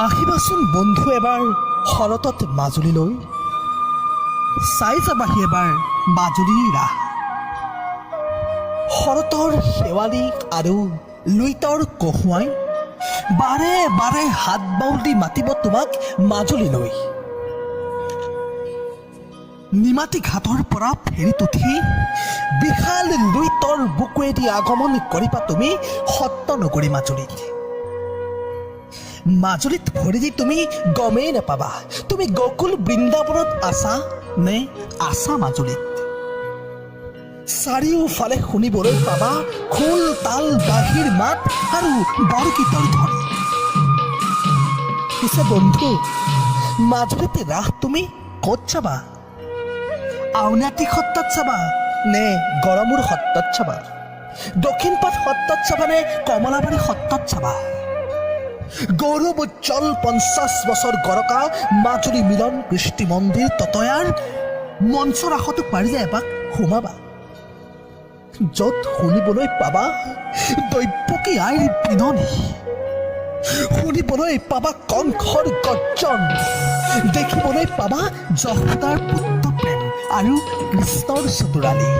আহিবাচোন বন্ধু এবাৰ শৰতত মাজুলীলৈ, চাই যাবাহি এবাৰ মাজুলীৰ ৰাস। শৰতৰ শেৱালি আৰু লুইতৰ কহুৱাই বাৰে বাৰে হাত বাউলি মাতিব তোমাক মাজুলীলৈ। নিমাতী ঘাটৰ পৰা ফেৰীত উঠি বিশাল লুইতৰ বুকুৱেদি আগমন কৰিবা তুমি সত্ৰনগৰী মাজুলীত। মাজুলীত ভৰি দি তুমি গমেই নাপাবা তুমি গকুল বৃন্দাবনত আছা নে আছা মাজুলীত। চাৰিওফালে শুনিবলৈ পাবা খোল তাল বাঁহীৰ মাত আৰু বৰগীতৰ ধ্বনি। পিছে বন্ধু, মাজুলীত ৰাস তুমি ক'ত চাবা? আউনীআটী সত্ৰত চাবা নে গড়মূৰ সত্ৰত চাবা? দক্ষিণপাট সত্ৰত চাবা নে কমলাবাৰী সত্ৰত চাবা? গৌৰৱোজ্জ্বল 50 বছৰ গৰকা মাজুলী মিলন কৃষ্টি মন্দিৰ ততয়াৰ মঞ্চ ৰাসতো পাৰিলে এপাক সোমাবা, য'ত শুনিবলৈ পাবা দৈৱকী আইৰ বিননি, শুনিবলৈ পাবা কংসৰ গৰ্জন, দেখিবলৈ পাবা যশোদাৰ পুত্ৰ প্ৰেম আৰু কৃষ্ণৰ চতুৰালি।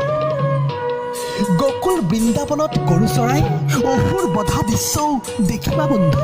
গকুল বৃন্দাবনত গৰু চৰাই অসুৰ বধা দৃশ্যও দেখিবা বন্ধু।